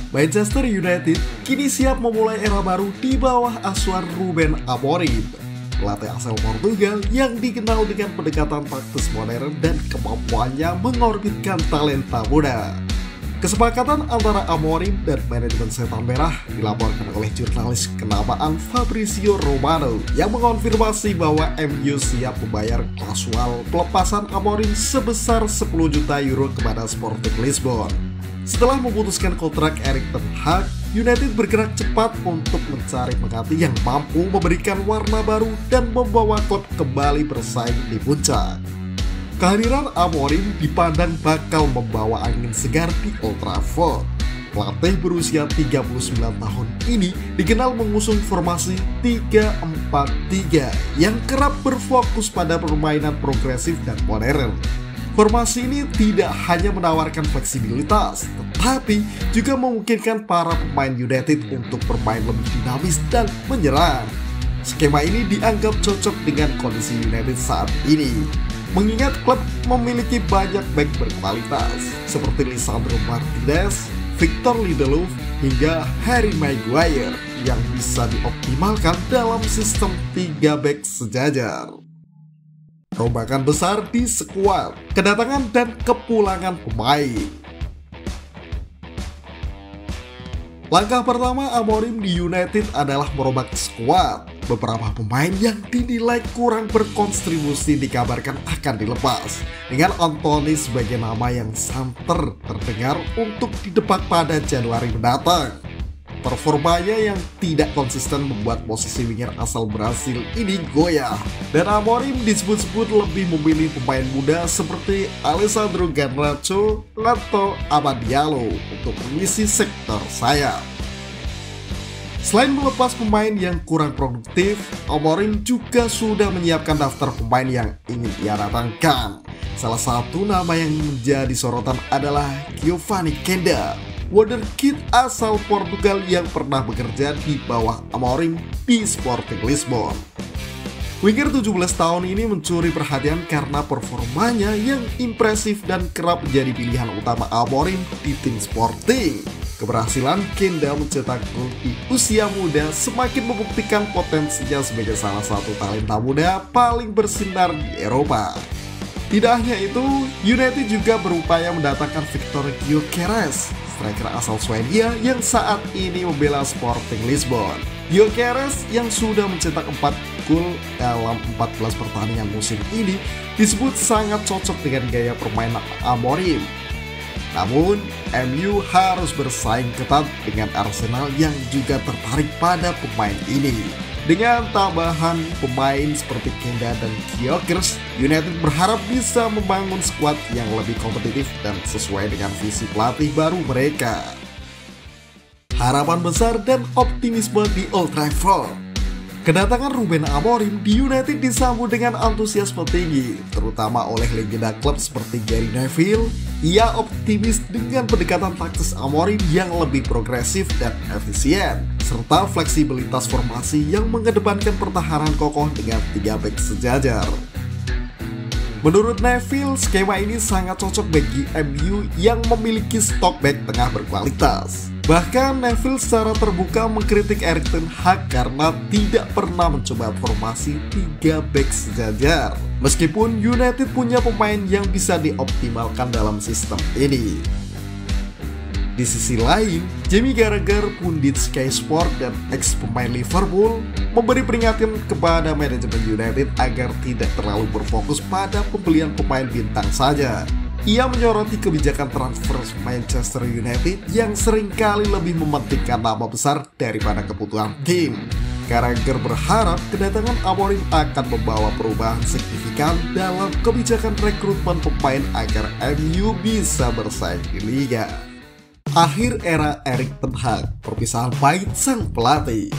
Manchester United kini siap memulai era baru di bawah asuhan Ruben Amorim, pelatih asal Portugal yang dikenal dengan pendekatan taktis modern dan kemampuannya mengorbitkan talenta muda. Kesepakatan antara Amorim dan manajemen Setan Merah dilaporkan oleh jurnalis kenamaan Fabrizio Romano yang mengonfirmasi bahwa MU siap membayar klausul pelepasan Amorim sebesar 10 juta euro kepada Sporting Lisbon. Setelah memutuskan kontrak Erik ten Hag, United bergerak cepat untuk mencari pengganti yang mampu memberikan warna baru dan membawa klub kembali bersaing di puncak. Kehadiran Amorim dipandang bakal membawa angin segar di Old Trafford. Pelatih berusia 39 tahun ini dikenal mengusung formasi 3-4-3 yang kerap berfokus pada permainan progresif dan modern. Formasi ini tidak hanya menawarkan fleksibilitas, tetapi juga memungkinkan para pemain United untuk bermain lebih dinamis dan menyerang. Skema ini dianggap cocok dengan kondisi United saat ini, mengingat klub memiliki banyak bek berkualitas seperti Lisandro Martinez, Victor Lindelof, hingga Harry Maguire yang bisa dioptimalkan dalam sistem 3 bek sejajar. Perombakan besar di skuad, kedatangan dan kepulangan pemain. Langkah pertama Amorim di United adalah merombak skuad. Beberapa pemain yang dinilai kurang berkontribusi dikabarkan akan dilepas, dengan Anthony sebagai nama yang santer terdengar untuk didepak pada Januari mendatang. Performanya yang tidak konsisten membuat posisi winger asal Brasil ini goyah, dan Amorim disebut-sebut lebih memilih pemain muda seperti Alessandro Garnacho atau Amad Diallo untuk mengisi sektor sayap. Selain melepas pemain yang kurang produktif, Amorim juga sudah menyiapkan daftar pemain yang ingin ia datangkan. Salah satu nama yang menjadi sorotan adalah Giovanni Kenda, wonderkid asal Portugal yang pernah bekerja di bawah Amorim di Sporting Lisbon. Winger 17 tahun ini mencuri perhatian karena performanya yang impresif dan kerap menjadi pilihan utama Amorim di tim Sporting. Keberhasilan Kenda mencetak gol di usia muda semakin membuktikan potensinya sebagai salah satu talenta muda paling bersinar di Eropa. Tidak hanya itu, United juga berupaya mendatangkan Victor Gyökeres, striker asal Swedia yang saat ini membela Sporting Lisbon. Gyökeres yang sudah mencetak 4 gol dalam 14 pertandingan musim ini disebut sangat cocok dengan gaya permainan Amorim. Namun, MU harus bersaing ketat dengan Arsenal yang juga tertarik pada pemain ini. Dengan tambahan pemain seperti Kenda dan Gyökeres, United berharap bisa membangun skuad yang lebih kompetitif dan sesuai dengan visi pelatih baru mereka. Harapan besar dan optimisme di Old Trafford. Kedatangan Ruben Amorim di United disambut dengan antusiasme tinggi, terutama oleh legenda klub seperti Gary Neville. Ia optimis dengan pendekatan taktis Amorim yang lebih progresif dan efisien, serta fleksibilitas formasi yang mengedepankan pertahanan kokoh dengan 3 bek sejajar. Menurut Neville, skema ini sangat cocok bagi MU yang memiliki stok bek tengah berkualitas. Bahkan Neville secara terbuka mengkritik Erik ten Hag karena tidak pernah mencoba formasi 3 bek sejajar. Meskipun United punya pemain yang bisa dioptimalkan dalam sistem ini. Di sisi lain, Jamie Carragher, pundit Sky Sport dan ex pemain Liverpool, memberi peringatan kepada manajemen United agar tidak terlalu berfokus pada pembelian pemain bintang saja. Ia menyoroti kebijakan transfer Manchester United yang seringkali lebih mementingkan nama besar daripada kebutuhan tim. Carragher berharap kedatangan Amorim akan membawa perubahan signifikan dalam kebijakan rekrutmen pemain agar MU bisa bersaing di liga. Akhir era Erik ten Hag, perpisahan pahit sang pelatih.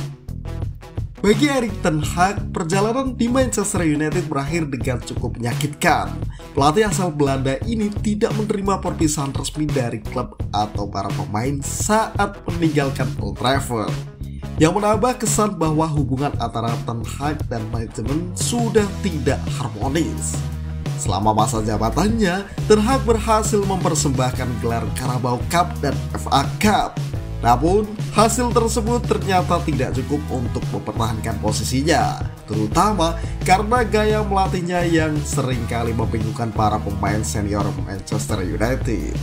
Bagi Erik ten Hag, perjalanan di Manchester United berakhir dengan cukup menyakitkan. Pelatih asal Belanda ini tidak menerima perpisahan resmi dari klub atau para pemain saat meninggalkan Old Trafford, yang menambah kesan bahwa hubungan antara ten Hag dan manajemen sudah tidak harmonis. Selama masa jabatannya, ten Hag berhasil mempersembahkan gelar Carabao Cup dan FA Cup. Namun, hasil tersebut ternyata tidak cukup untuk mempertahankan posisinya, terutama karena gaya melatihnya yang seringkali membingungkan para pemain senior Manchester United.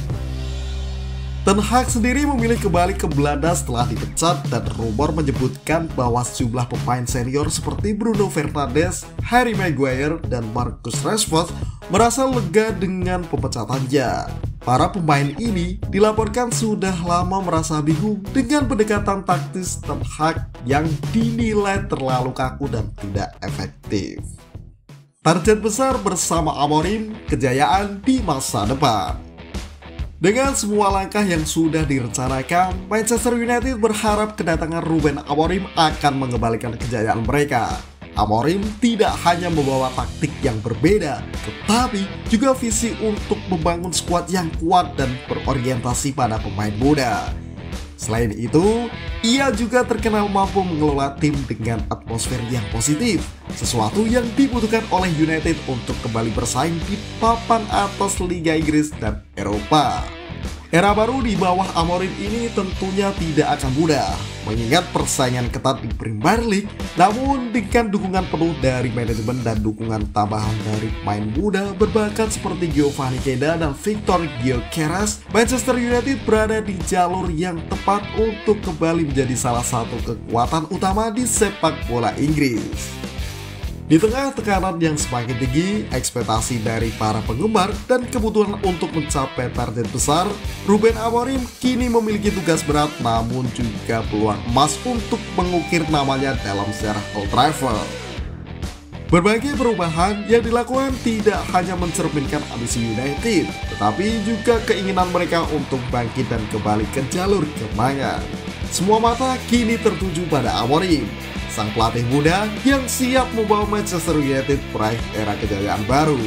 Ten Hag sendiri memilih kembali ke Belanda setelah dipecat, dan rumor menyebutkan bahwa sejumlah pemain senior seperti Bruno Fernandes, Harry Maguire, dan Marcus Rashford merasa lega dengan pemecatannya. Para pemain ini dilaporkan sudah lama merasa bingung dengan pendekatan taktis Ten Hag yang dinilai terlalu kaku dan tidak efektif. Target besar bersama Amorim, kejayaan di masa depan. Dengan semua langkah yang sudah direncanakan, Manchester United berharap kedatangan Ruben Amorim akan mengembalikan kejayaan mereka. Amorim tidak hanya membawa taktik yang berbeda, tetapi juga visi untuk membangun skuad yang kuat dan berorientasi pada pemain muda. Selain itu, ia juga terkenal mampu mengelola tim dengan atmosfer yang positif, sesuatu yang dibutuhkan oleh United untuk kembali bersaing di papan atas Liga Inggris dan Eropa. Era baru di bawah Amorim ini tentunya tidak akan mudah, mengingat persaingan ketat di Premier League. Namun dengan dukungan penuh dari manajemen dan dukungan tambahan dari pemain muda berbakat seperti Giovanni Queda dan Victor Gyökeres, Manchester United berada di jalur yang tepat untuk kembali menjadi salah satu kekuatan utama di sepak bola Inggris. Di tengah tekanan yang semakin tinggi, ekspektasi dari para penggemar, dan kebutuhan untuk mencapai target besar, Ruben Amorim kini memiliki tugas berat namun juga peluang emas untuk mengukir namanya dalam sejarah Old Trafford. Berbagai perubahan yang dilakukan tidak hanya mencerminkan ambisi United, tetapi juga keinginan mereka untuk bangkit dan kembali ke jalur kemenangan. Semua mata kini tertuju pada Amorim, sang pelatih muda yang siap membawa Manchester United meraih era kejayaan baru.